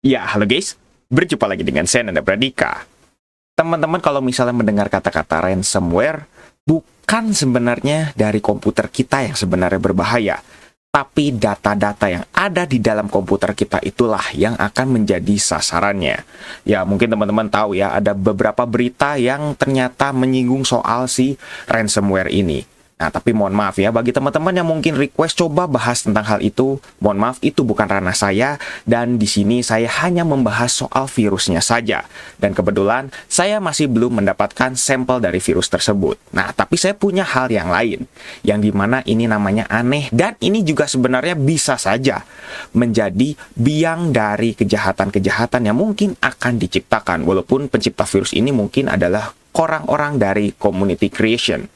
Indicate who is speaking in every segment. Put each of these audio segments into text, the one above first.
Speaker 1: Ya, halo guys. Berjumpa lagi dengan saya Nanda Pradika. Teman-teman kalau misalnya mendengar kata-kata ransomware, bukan sebenarnya dari komputer kita yang sebenarnya berbahaya, tapi data-data yang ada di dalam komputer kita itulah yang akan menjadi sasarannya. Ya, mungkin teman-teman tahu ya, ada beberapa berita yang ternyata menyinggung soal si ransomware ini. Nah, tapi mohon maaf ya, bagi teman-teman yang mungkin request coba bahas tentang hal itu, mohon maaf, itu bukan ranah saya, dan di sini saya hanya membahas soal virusnya saja. Dan kebetulan, saya masih belum mendapatkan sampel dari virus tersebut. Nah, tapi saya punya hal yang lain, yang dimana ini namanya aneh, dan ini juga sebenarnya bisa saja menjadi biang dari kejahatan-kejahatan yang mungkin akan diciptakan, walaupun pencipta virus ini mungkin adalah orang-orang dari community creation.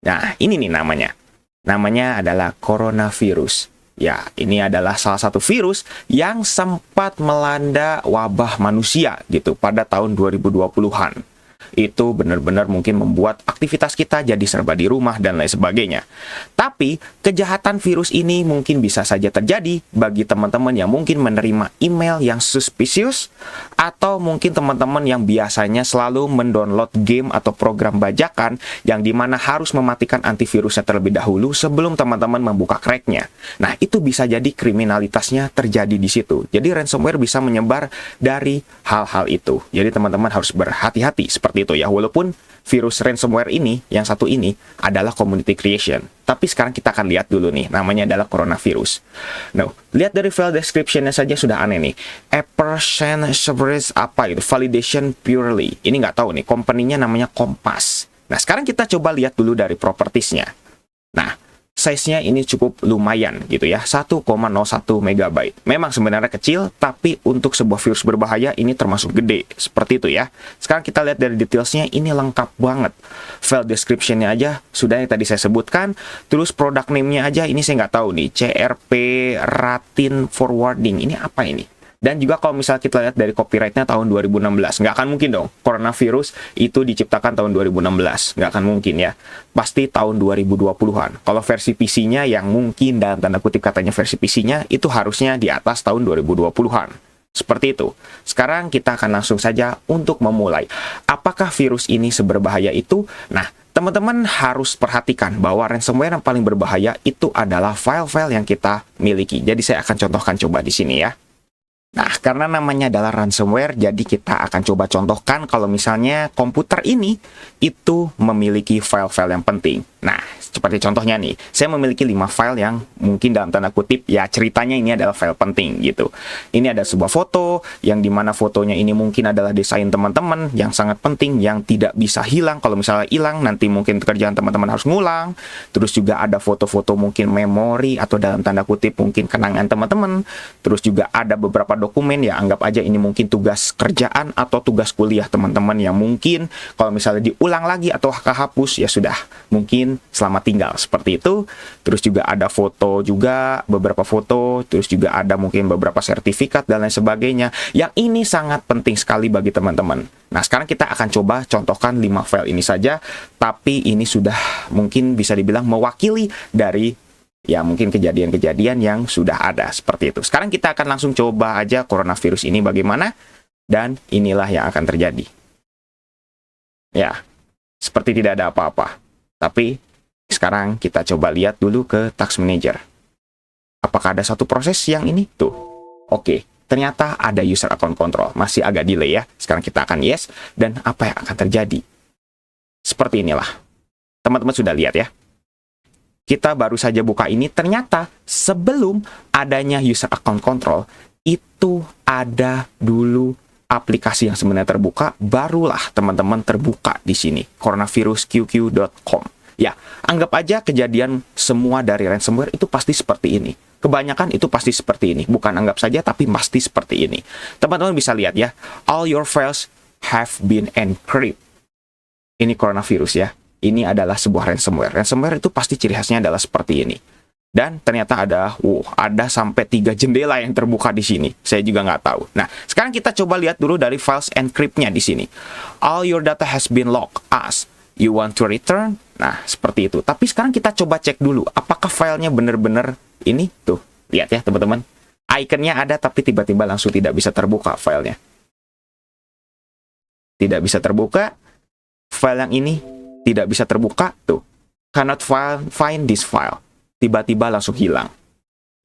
Speaker 1: Nah, ini nih namanya. Namanya adalah coronavirus. Ya, ini adalah salah satu virus yang sempat melanda wabah manusia gitu pada tahun 2020-an. Itu benar-benar mungkin membuat aktivitas kita jadi serba di rumah dan lain sebagainya. Tapi, kejahatan virus ini mungkin bisa saja terjadi bagi teman-teman yang mungkin menerima email yang suspicious, atau mungkin teman-teman yang biasanya selalu mendownload game atau program bajakan yang dimana harus mematikan antivirusnya terlebih dahulu sebelum teman-teman membuka cracknya. Nah, itu bisa jadi kriminalitasnya terjadi di situ. Jadi ransomware bisa menyebar dari hal-hal itu. Jadi teman-teman harus berhati-hati seperti itu ya, walaupun virus ransomware ini, yang satu ini, adalah community creation. Tapi sekarang kita akan lihat dulu nih, namanya adalah coronavirus. Nah, lihat dari file description-nya saja sudah aneh nih. Appertion service apa itu? Validation purely. Ini nggak tahu nih, company-nya namanya Kompas. Nah, sekarang kita coba lihat dulu dari properties-nya. Nah, size-nya ini cukup lumayan gitu ya, 1,01 MB. Memang sebenarnya kecil, tapi untuk sebuah virus berbahaya ini termasuk gede, seperti itu ya. Sekarang kita lihat dari detailsnya, ini lengkap banget. File description-nya aja sudah yang tadi saya sebutkan, terus product name-nya aja ini saya nggak tahu nih, CRP Ratin Forwarding, ini apa ini? Dan juga kalau misalnya kita lihat dari copyright-nya tahun 2016, nggak akan mungkin dong coronavirus itu diciptakan tahun 2016. Nggak akan mungkin ya. Pasti tahun 2020-an. Kalau versi PC-nya yang mungkin dalam tanda kutip katanya versi PC-nya, itu harusnya di atas tahun 2020-an. Seperti itu. Sekarang kita akan langsung saja untuk memulai. Apakah virus ini seberbahaya itu? Nah, teman-teman harus perhatikan bahwa ransomware yang paling berbahaya itu adalah file-file yang kita miliki. Jadi saya akan contohkan coba di sini ya. Nah, karena namanya adalah ransomware, jadi kita akan coba contohkan kalau misalnya komputer ini itu memiliki file-file yang penting. Nah, seperti contohnya nih, saya memiliki 5 file yang mungkin dalam tanda kutip, ya ceritanya ini adalah file penting gitu. Ini ada sebuah foto, yang dimana fotonya ini mungkin adalah desain teman-teman yang sangat penting, yang tidak bisa hilang. Kalau misalnya hilang, nanti mungkin pekerjaan teman-teman harus ngulang. Terus juga ada foto-foto mungkin memori, atau dalam tanda kutip mungkin kenangan teman-teman. Terus juga ada beberapa dokumen, ya anggap aja ini mungkin tugas kerjaan atau tugas kuliah teman-teman yang mungkin kalau misalnya diulang lagi atau kehapus ya sudah mungkin selamat tinggal seperti itu. Terus juga ada foto juga, beberapa foto, terus juga ada mungkin beberapa sertifikat dan lain sebagainya yang ini sangat penting sekali bagi teman-teman. Nah, sekarang kita akan coba contohkan 5 file ini saja, tapi ini sudah mungkin bisa dibilang mewakili dari ya mungkin kejadian-kejadian yang sudah ada seperti itu. Sekarang kita akan langsung coba aja coronavirus ini bagaimana, dan inilah yang akan terjadi. Ya, seperti tidak ada apa-apa. Tapi sekarang kita coba lihat dulu ke Task Manager. Apakah ada satu proses yang ini? Tuh. Oke, ternyata ada user account control. Masih agak delay ya. Sekarang kita akan yes, dan apa yang akan terjadi? Seperti inilah. Teman-teman sudah lihat ya. Kita baru saja buka ini, ternyata sebelum adanya user account control, itu ada dulu aplikasi yang sebenarnya terbuka, barulah teman-teman terbuka di sini, coronavirusqq.com. Ya, anggap aja kejadian semua dari ransomware itu pasti seperti ini. Kebanyakan itu pasti seperti ini. Bukan anggap saja, tapi pasti seperti ini. Teman-teman bisa lihat ya, all your files have been encrypted. Ini coronavirus ya. Ini adalah sebuah ransomware. Ransomware itu pasti ciri khasnya adalah seperti ini. Dan ternyata ada sampai 3 jendela yang terbuka di sini. Saya juga nggak tahu. Nah, sekarang kita coba lihat dulu dari files encrypt-nya di sini. All your data has been locked as you want to return. Nah, seperti itu. Tapi sekarang kita coba cek dulu. Apakah filenya benar-benar ini? Tuh, lihat ya teman-teman. Ikonnya ada tapi tiba-tiba langsung tidak bisa terbuka filenya. Tidak bisa terbuka. File yang ini tidak bisa terbuka. Tuh. Cannot find this file. Tiba-tiba langsung hilang.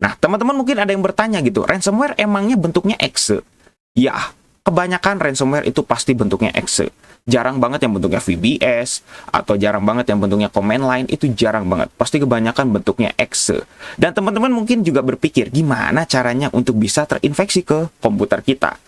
Speaker 1: Nah, teman-teman mungkin ada yang bertanya gitu, ransomware emangnya bentuknya exe? Ya, kebanyakan ransomware itu pasti bentuknya exe. Jarang banget yang bentuknya VBS, atau jarang banget yang bentuknya command line, itu jarang banget. Pasti kebanyakan bentuknya exe. Dan teman-teman mungkin juga berpikir, gimana caranya untuk bisa terinfeksi ke komputer kita?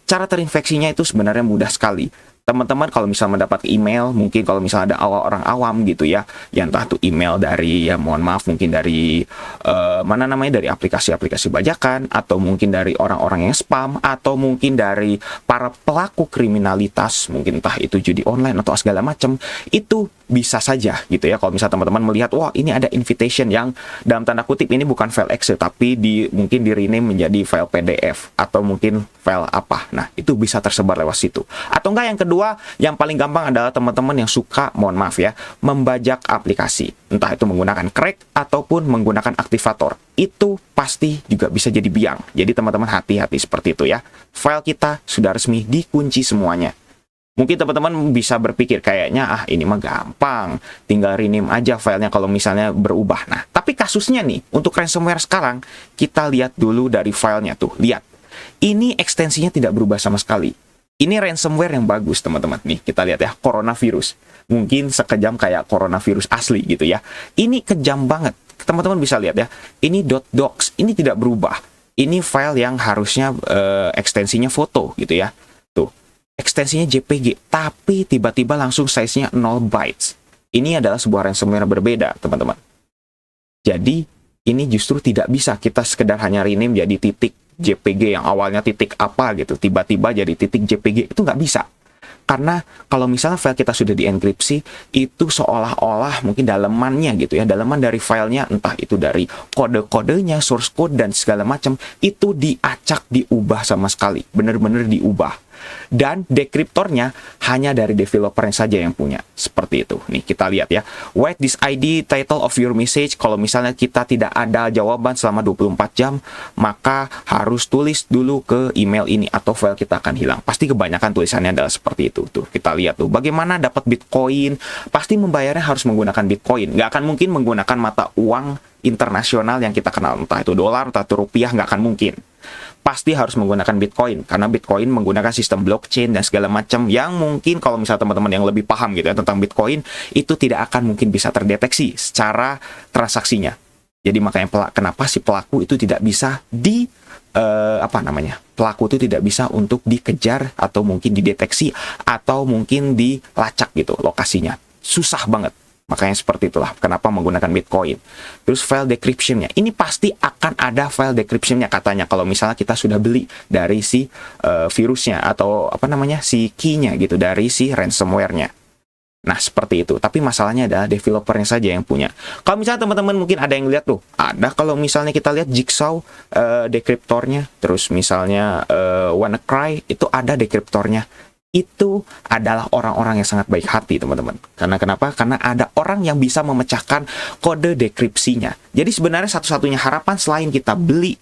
Speaker 1: Cara terinfeksinya itu sebenarnya mudah sekali. Teman-teman kalau misalnya mendapat email, mungkin kalau misalnya ada orang awam gitu ya, yang entah itu email dari, ya mohon maaf, mungkin dari dari aplikasi-aplikasi bajakan, atau mungkin dari orang-orang yang spam, atau mungkin dari para pelaku kriminalitas, mungkin entah itu judi online atau segala macam, itu bisa saja gitu ya. Kalau misalnya teman-teman melihat, wah ini ada invitation yang dalam tanda kutip ini bukan file Excel, tapi mungkin di rename menjadi file PDF, atau mungkin file apa. Nah, itu bisa tersebar lewat situ. Atau enggak, yang kedua, yang paling gampang adalah teman-teman yang suka, mohon maaf ya, membajak aplikasi. Entah itu menggunakan crack ataupun menggunakan aktivator. Itu pasti juga bisa jadi biang. Jadi teman-teman hati-hati seperti itu ya. File kita sudah resmi dikunci semuanya. Mungkin teman-teman bisa berpikir kayaknya, ini mah gampang, tinggal rename aja filenya kalau misalnya berubah. Nah, tapi kasusnya nih, untuk ransomware sekarang, kita lihat dulu dari filenya tuh. Lihat, ini ekstensinya tidak berubah sama sekali. Ini ransomware yang bagus, teman-teman. Nih, kita lihat ya, coronavirus. Mungkin sekejam kayak coronavirus asli gitu ya. Ini kejam banget. Teman-teman bisa lihat ya, ini .docs, ini tidak berubah. Ini file yang harusnya ekstensinya foto gitu ya. Tuh, ekstensinya JPG, tapi tiba-tiba langsung size-nya 0 bytes. Ini adalah sebuah ransomware yang berbeda, teman-teman. Jadi, ini justru tidak bisa kita sekedar hanya rename jadi titik JPG yang awalnya titik apa gitu, tiba-tiba jadi titik JPG, itu nggak bisa. Karena kalau misalnya file kita sudah dienkripsi, itu seolah-olah mungkin dalemannya gitu ya, daleman dari filenya, entah itu dari kode-kodenya, source code, dan segala macam, itu diacak, diubah sama sekali. Benar-benar diubah. Dan dekriptornya hanya dari developernya saja yang punya. Seperti itu. Nih, kita lihat ya. Write this ID, title of your message. Kalau misalnya kita tidak ada jawaban selama 24 jam, maka harus tulis dulu ke email ini atau file kita akan hilang. Pasti kebanyakan tulisannya adalah seperti itu. Tuh, kita lihat tuh. Bagaimana dapat Bitcoin? Pasti membayarnya harus menggunakan Bitcoin. Nggak akan mungkin menggunakan mata uang internasional yang kita kenal. Entah itu dolar, entah itu rupiah, nggak akan mungkin. Pasti harus menggunakan Bitcoin, karena Bitcoin menggunakan sistem blockchain dan segala macam yang mungkin kalau misalnya teman-teman yang lebih paham gitu ya tentang Bitcoin, itu tidak akan mungkin bisa terdeteksi secara transaksinya. Jadi makanya kenapa si pelaku itu tidak bisa pelaku itu tidak bisa untuk dikejar atau mungkin dideteksi atau mungkin dilacak gitu lokasinya. Susah banget. Makanya seperti itulah kenapa menggunakan Bitcoin. Terus file decryption-nya. Ini pasti akan ada file decryption-nya katanya kalau misalnya kita sudah beli dari si virusnya atau si key-nya gitu, dari si ransomware-nya. Nah, seperti itu. Tapi masalahnya adalah developernya saja yang punya. Kalau misalnya teman-teman mungkin ada yang lihat tuh, ada kalau misalnya kita lihat Jigsaw dekriptornya, terus misalnya WannaCry itu ada dekriptornya. Itu adalah orang-orang yang sangat baik hati, teman-teman. Karena kenapa? Karena ada orang yang bisa memecahkan kode dekripsinya. Jadi sebenarnya satu-satunya harapan selain kita beli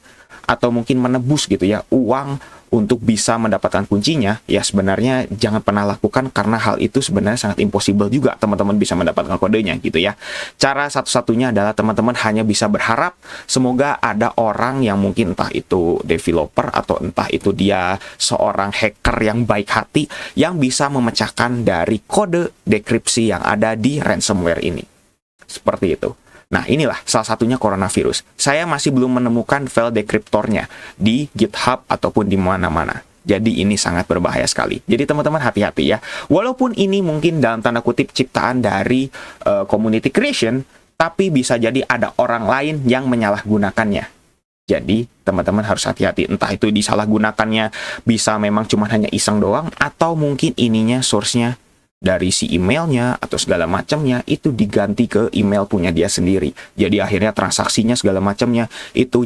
Speaker 1: atau mungkin menebus gitu ya uang untuk bisa mendapatkan kuncinya, ya sebenarnya jangan pernah lakukan karena hal itu sebenarnya sangat impossible juga teman-teman bisa mendapatkan kodenya gitu ya. Cara satu-satunya adalah teman-teman hanya bisa berharap semoga ada orang yang mungkin entah itu developer atau entah itu dia seorang hacker yang baik hati yang bisa memecahkan dari kode dekripsi yang ada di ransomware ini. Seperti itu. Nah, inilah salah satunya coronavirus. Saya masih belum menemukan file dekriptornya di GitHub ataupun di mana-mana. Jadi ini sangat berbahaya sekali. Jadi teman-teman hati-hati ya. Walaupun ini mungkin dalam tanda kutip ciptaan dari community creation, tapi bisa jadi ada orang lain yang menyalahgunakannya. Jadi teman-teman harus hati-hati. Entah itu disalahgunakannya bisa memang cuma hanya iseng doang, atau mungkin ininya source-nya dari si emailnya atau segala macamnya itu diganti ke email punya dia sendiri. Jadi akhirnya transaksinya segala macamnya itu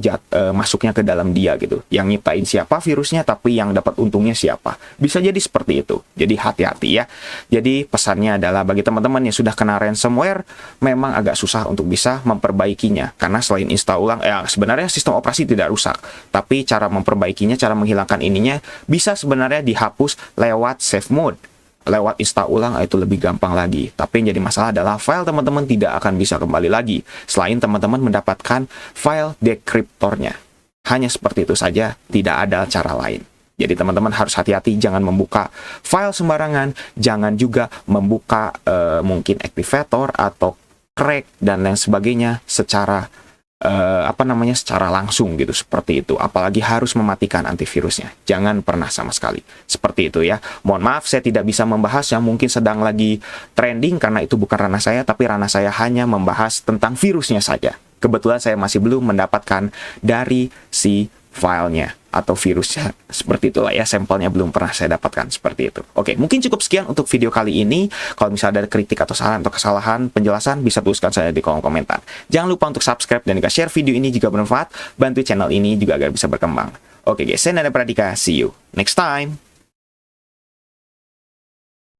Speaker 1: masuknya ke dalam dia gitu. Yang nyiptain siapa virusnya, tapi yang dapat untungnya siapa. Bisa jadi seperti itu. Jadi hati-hati ya. Jadi pesannya adalah bagi teman-teman yang sudah kena ransomware, memang agak susah untuk bisa memperbaikinya. Karena selain install ulang, sebenarnya sistem operasi tidak rusak. Tapi cara memperbaikinya, cara menghilangkan ininya, bisa sebenarnya dihapus lewat save mode. Lewat install ulang itu lebih gampang lagi. Tapi yang jadi masalah adalah file teman-teman tidak akan bisa kembali lagi selain teman-teman mendapatkan file dekriptornya. Hanya seperti itu saja, tidak ada cara lain. Jadi teman-teman harus hati-hati, jangan membuka file sembarangan, jangan juga membuka mungkin activator atau crack dan lain sebagainya secara secara langsung gitu, seperti itu. Apalagi harus mematikan antivirusnya. Jangan pernah sama sekali. Seperti itu ya. Mohon maaf saya tidak bisa membahas yang mungkin sedang lagi trending karena itu bukan ranah saya, tapi ranah saya hanya membahas tentang virusnya saja. Kebetulan saya masih belum mendapatkan dari si filenya atau virusnya, seperti itulah ya, sampelnya belum pernah saya dapatkan, seperti itu. Oke, mungkin cukup sekian untuk video kali ini. Kalau misalnya ada kritik atau saran atau kesalahan penjelasan, bisa tuliskan saya di kolom komentar. Jangan lupa untuk subscribe dan juga share video ini jika bermanfaat, bantu channel ini juga agar bisa berkembang. Oke guys, saya Nanda Pradika, see you next time.